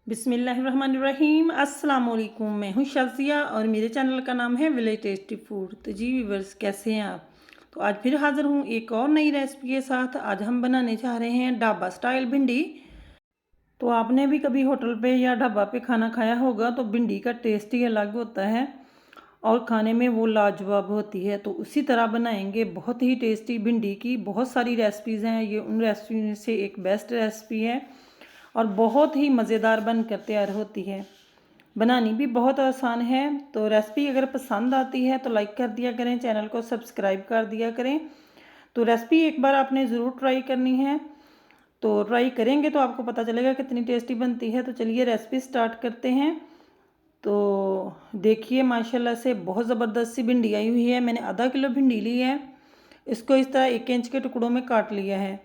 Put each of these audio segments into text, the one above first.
बिस्मिल्लाहिर्रहमानिर्रहीम अस्सलाम वालेकुम। मैं हूँ शाज़िया और मेरे चैनल का नाम है विलेज टेस्टी फूड। तो जी व्यूअर्स, कैसे हैं आप? तो आज फिर हाज़िर हूँ एक और नई रेसिपी के साथ। आज हम बनाने जा रहे हैं ढाबा स्टाइल भिंडी। तो आपने भी कभी होटल पे या ढाबा पे खाना खाया होगा तो भिंडी का टेस्ट ही अलग होता है और खाने में वो लाजवाब होती है। तो उसी तरह बनाएंगे बहुत ही टेस्टी भिंडी की। बहुत सारी रेसिपीज़ हैं, ये उन रेसिपी में से एक बेस्ट रेसिपी है और बहुत ही मज़ेदार बनकर तैयार होती है। बनानी भी बहुत आसान है। तो रेसिपी अगर पसंद आती है तो लाइक कर दिया करें, चैनल को सब्सक्राइब कर दिया करें। तो रेसिपी एक बार आपने ज़रूर ट्राई करनी है। तो ट्राई करेंगे तो आपको पता चलेगा कितनी टेस्टी बनती है। तो चलिए रेसिपी स्टार्ट करते हैं। तो देखिए माशाल्लाह से बहुत ज़बरदस्त सी भिंडी आई हुई है। मैंने आधा किलो भिंडी ली है। इसको इस तरह 1 इंच के टुकड़ों में काट लिया है।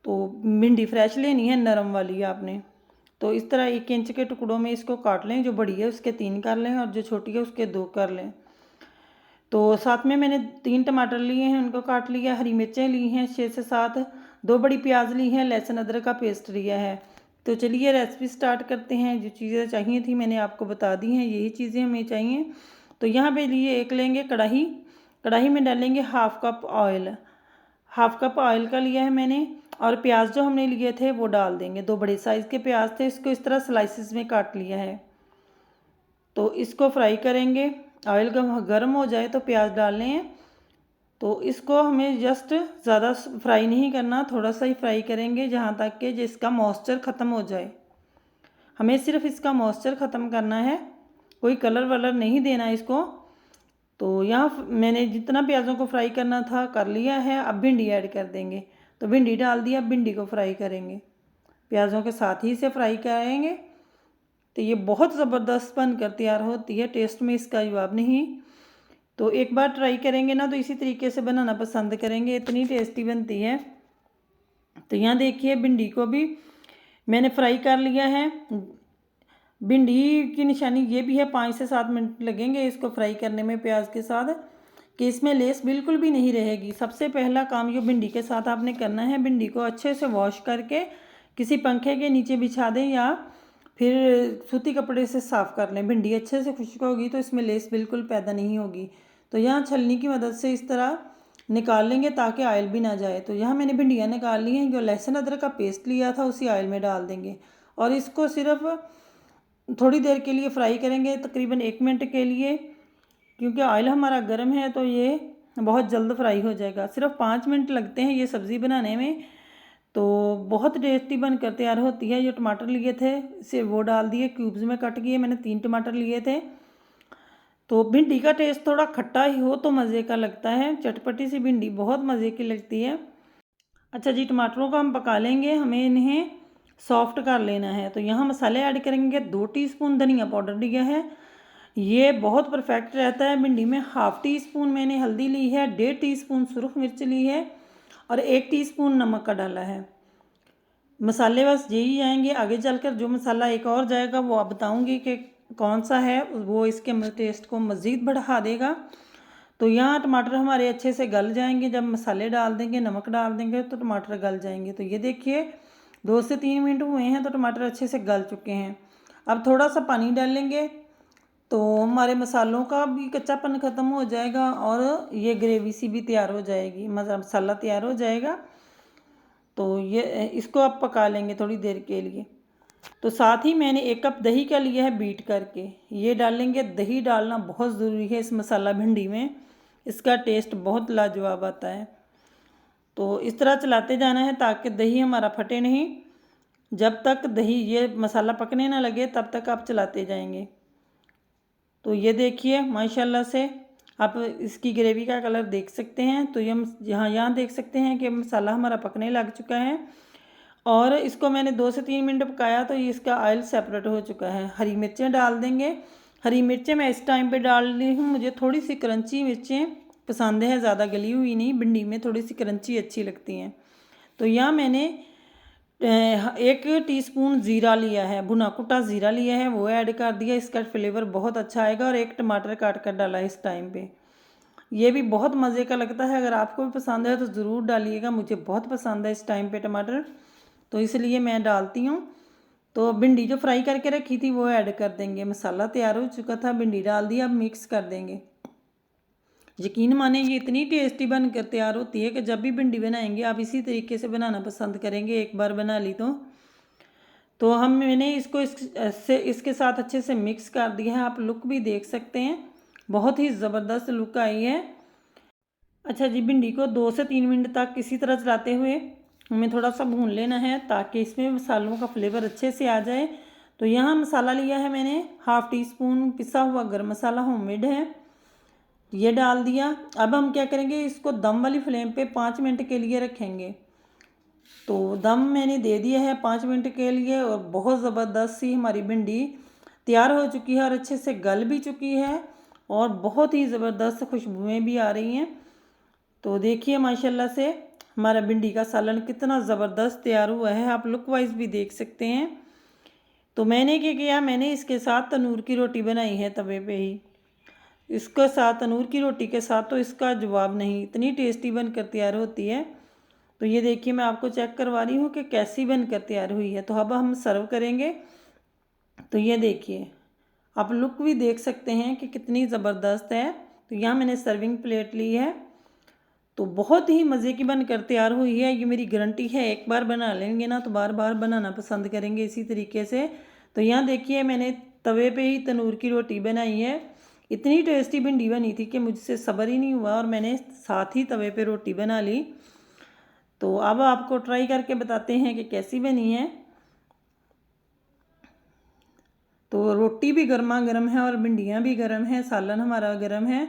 तो भिंडी फ्रेश लेनी है, नरम वाली आपने। तो इस तरह 1 इंच के टुकड़ों में इसको काट लें। जो बड़ी है उसके 3 कर लें और जो छोटी है उसके 2 कर लें। तो साथ में मैंने 3 टमाटर लिए हैं, उनको काट लिया। हरी मिर्चें ली हैं 6 से 7, 2 बड़ी प्याज ली हैं, लहसुन अदरक का पेस्ट लिया है। तो चलिए रेसिपी स्टार्ट करते हैं। जो चीज़ें चाहिए थी मैंने आपको बता दी हैं, यही चीज़ें हमें चाहिए। तो यहाँ पे लिए एक लेंगे कढ़ाई। कढ़ाई में डालेंगे half cup oil. Half cup oil का लिया है मैंने। और प्याज जो हमने लिए थे वो डाल देंगे। 2 बड़े साइज़ के प्याज थे, इसको इस तरह स्लाइसिस में काट लिया है। तो इसको फ्राई करेंगे। ऑयल गर्म हो जाए तो प्याज डालने हैं। तो इसको हमें जस्ट ज़्यादा फ्राई नहीं करना, थोड़ा सा ही फ्राई करेंगे जहाँ तक कि जिसका मॉइस्चर ख़त्म हो जाए। हमें सिर्फ इसका मॉइस्चर ख़त्म करना है, कोई कलर वलर नहीं देना इसको। तो यहाँ मैंने जितना प्याज़ों को फ्राई करना था कर लिया है। अब भिंडी ऐड कर देंगे। तो भिंडी डाल दिया, अब भिंडी को फ्राई करेंगे, प्याज़ों के साथ ही इसे फ्राई करेंगे। तो ये बहुत ज़बरदस्त बनकर तैयार होती है, टेस्ट में इसका जवाब नहीं। तो एक बार ट्राई करेंगे ना तो इसी तरीके से बनाना पसंद करेंगे, इतनी टेस्टी बनती है। तो यहाँ देखिए भिंडी को भी मैंने फ्राई कर लिया है। भिंडी की निशानी ये भी है 5 से 7 मिनट लगेंगे इसको फ्राई करने में प्याज के साथ, कि इसमें लेस बिल्कुल भी नहीं रहेगी। सबसे पहला काम जो भिंडी के साथ आपने करना है, भिंडी को अच्छे से वॉश करके किसी पंखे के नीचे बिछा दें या फिर सूती कपड़े से साफ़ कर लें। भिंडी अच्छे से खुश्क होगी तो इसमें लेस बिल्कुल पैदा नहीं होगी। तो यहाँ छलनी की मदद से इस तरह निकाल लेंगे ताकि ऑयल भी ना जाए। तो यहाँ मैंने भिंडियाँ निकाल ली हैं। जो लहसुन अदरक का पेस्ट लिया था उसी ऑयल में डाल देंगे और इसको सिर्फ थोड़ी देर के लिए फ्राई करेंगे, तकरीबन 1 मिनट के लिए। क्योंकि ऑयल हमारा गर्म है तो ये बहुत जल्द फ्राई हो जाएगा। सिर्फ 5 मिनट लगते हैं ये सब्ज़ी बनाने में। तो बहुत टेस्टी बनकर तैयार होती है। जो टमाटर लिए थे इसे वो डाल दिए, क्यूब्स में कट किए। मैंने 3 टमाटर लिए थे। तो भिंडी का टेस्ट थोड़ा खट्टा ही हो तो मज़े का लगता है। चटपटी सी भिंडी बहुत मज़े की लगती है। अच्छा जी, टमाटरों को हम पका लेंगे, हमें इन्हें सॉफ्ट कर लेना है। तो यहाँ मसाले ऐड करेंगे। 2 टीस्पून धनिया पाउडर लिया है, ये बहुत परफेक्ट रहता है भिंडी में। हाफ़ टी स्पून मैंने हल्दी ली है, 1.5 टीस्पून सुरख मिर्च ली है और 1 टीस्पून नमक का डाला है। मसाले बस यही आएंगे। आगे चलकर जो मसाला एक और जाएगा वो आप बताऊंगी कि कौन सा है, वो इसके टेस्ट को मज़ीद बढ़ा देगा। तो यहाँ टमाटर हमारे अच्छे से गल जाएंगे। जब मसाले डाल देंगे, नमक डाल देंगे तो टमाटर गल जाएंगे। तो ये देखिए 2 से 3 मिनट हुए हैं तो टमाटर अच्छे से गल चुके हैं। अब थोड़ा सा पानी डालेंगे तो हमारे मसालों का भी कच्चापन ख़त्म हो जाएगा और ये ग्रेवी सी भी तैयार हो जाएगी, मसाला तैयार हो जाएगा। तो ये इसको आप पका लेंगे थोड़ी देर के लिए। तो साथ ही मैंने 1 कप दही का लिया है बीट करके, ये डालेंगे। दही डालना बहुत ज़रूरी है इस मसाला भिंडी में, इसका टेस्ट बहुत लाजवाब आता है। तो इस तरह चलाते जाना है ताकि दही हमारा फटे नहीं। जब तक दही ये मसाला पकने ना लगे तब तक आप चलाते जाएंगे। तो ये देखिए माशाल्लाह से आप इसकी ग्रेवी का कलर देख सकते हैं। तो ये यहाँ देख सकते हैं कि मसाला हमारा पकने लग चुका है और इसको मैंने 2 से 3 मिनट पकाया तो ये इसका ऑयल सेपरेट हो चुका है। हरी मिर्चें डाल देंगे। हरी मिर्चें मैं इस टाइम पे डाल रही हूँ, मुझे थोड़ी सी क्रंची मिर्चें पसंद है, ज़्यादा गली हुई नहीं। भिंडी में थोड़ी सी क्रंची अच्छी लगती हैं। तो यहाँ मैंने 1 टीस्पून ज़ीरा लिया है, भुना कुटा ज़ीरा लिया है, वो ऐड कर दिया। इसका फ्लेवर बहुत अच्छा आएगा। और 1 टमाटर काट कर डाला इस टाइम पे, ये भी बहुत मज़े का लगता है। अगर आपको भी पसंद है तो ज़रूर डालिएगा, मुझे बहुत पसंद है इस टाइम पे टमाटर, तो इसलिए मैं डालती हूँ। तो भिंडी जो फ्राई करके रखी थी वो ऐड कर देंगे। मसाला तैयार हो चुका था, भिंडी डाल दी, अब मिक्स कर देंगे। यकीन माने ये इतनी टेस्टी बनकर तैयार होती है कि जब भी भिंडी बनाएंगे आप इसी तरीके से बनाना पसंद करेंगे। एक बार बना ली तो मैंने इसको इसके साथ अच्छे से मिक्स कर दिया है। आप लुक भी देख सकते हैं, बहुत ही ज़बरदस्त लुक आई है। अच्छा जी, भिंडी को 2 से 3 मिनट तक इसी तरह चलाते हुए हमें थोड़ा सा भून लेना है ताकि इसमें मसालों का फ्लेवर अच्छे से आ जाए। तो यहाँ मसाला लिया है मैंने, हाफ़ टी स्पून पिसा हुआ गरम मसाला होममेड है, ये डाल दिया। अब हम क्या करेंगे, इसको दम वाली फ्लेम पे 5 मिनट के लिए रखेंगे। तो दम मैंने दे दिया है 5 मिनट के लिए और बहुत ज़बरदस्त सी हमारी भिंडी तैयार हो चुकी है और अच्छे से गल भी चुकी है और बहुत ही ज़बरदस्त खुशबुएँ भी आ रही हैं। तो देखिए माशाल्लाह से हमारा भिंडी का सालन कितना ज़बरदस्त तैयार हुआ है, आप लुक वाइज भी देख सकते हैं। तो मैंने क्या किया, मैंने इसके साथ तनूर की रोटी बनाई है तवे पे ही। इसके साथ तनूर की रोटी के साथ तो इसका जवाब नहीं, इतनी टेस्टी बनकर तैयार होती है। तो ये देखिए मैं आपको चेक करवा रही हूँ कि कैसी बनकर तैयार हुई है। तो अब हम सर्व करेंगे। तो ये देखिए आप लुक भी देख सकते हैं कि कितनी ज़बरदस्त है। तो यहाँ मैंने सर्विंग प्लेट ली है। तो बहुत ही मज़े की बनकर तैयार हुई है, ये मेरी गारंटी है। एक बार बना लेंगे ना तो बार बार बनाना पसंद करेंगे इसी तरीके से। तो यहाँ देखिए मैंने तवे पे ही तनूर की रोटी बनाई है। इतनी टेस्टी भिंडी बनी थी कि मुझसे सब्र ही नहीं हुआ और मैंने साथ ही तवे पे रोटी बना ली। तो अब आपको ट्राई करके बताते हैं कि कैसी बनी है। तो रोटी भी गर्मा गर्म है और भिंडियाँ भी गर्म है, सालन हमारा गर्म है।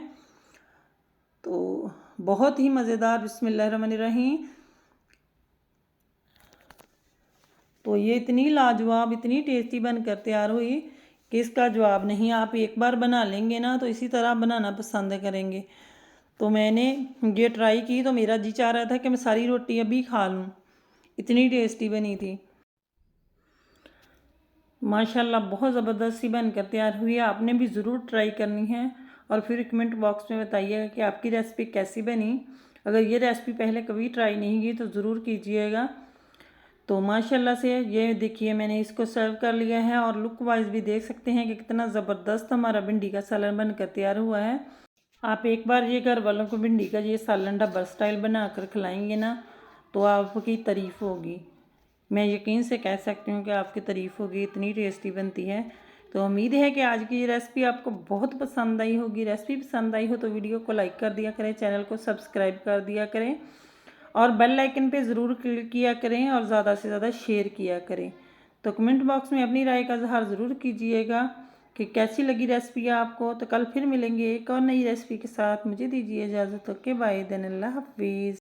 तो बहुत ही मज़ेदार, बिस्मिल्लाहिर्रहमानिर्रहीम। तो ये इतनी लाजवाब, इतनी टेस्टी बनकर तैयार हुई कि इसका जवाब नहीं। आप एक बार बना लेंगे ना तो इसी तरह बनाना पसंद करेंगे। तो मैंने ये ट्राई की तो मेरा जी चाह रहा था कि मैं सारी रोटी अभी खा लूँ, इतनी टेस्टी बनी थी। माशाल्लाह बहुत ज़बरदस्त सी बनकर तैयार हुई है। आपने भी ज़रूर ट्राई करनी है और फिर कमेंट बॉक्स में बताइएगा कि आपकी रेसिपी कैसी बनी। अगर ये रेसिपी पहले कभी ट्राई नहीं की तो ज़रूर कीजिएगा। तो माशाल्लाह से ये देखिए मैंने इसको सर्व कर लिया है और लुक वाइज भी देख सकते हैं कि कितना ज़बरदस्त हमारा भिंडी का सालन बनकर तैयार हुआ है। आप एक बार ये घर वालों को भिंडी का ये सालन ढाबा स्टाइल बना कर खिलाएँगे ना तो आपकी तारीफ़ होगी। मैं यकीन से कह सकती हूँ कि आपकी तारीफ़ होगी, इतनी टेस्टी बनती है। तो उम्मीद है कि आज की ये रेसिपी आपको बहुत पसंद आई होगी। रेसिपी पसंद आई हो तो वीडियो को लाइक कर दिया करें, चैनल को सब्सक्राइब कर दिया करें और बेल आइकन पे ज़रूर क्लिक किया करें और ज़्यादा से ज़्यादा शेयर किया करें। तो कमेंट बॉक्स में अपनी राय का इज़हार ज़रूर कीजिएगा कि कैसी लगी रेसिपी आपको। तो कल फिर मिलेंगे एक और नई रेसिपी के साथ। मुझे दीजिए इजाज़त। ओके बाय देन, अल्लाह हाफिज़।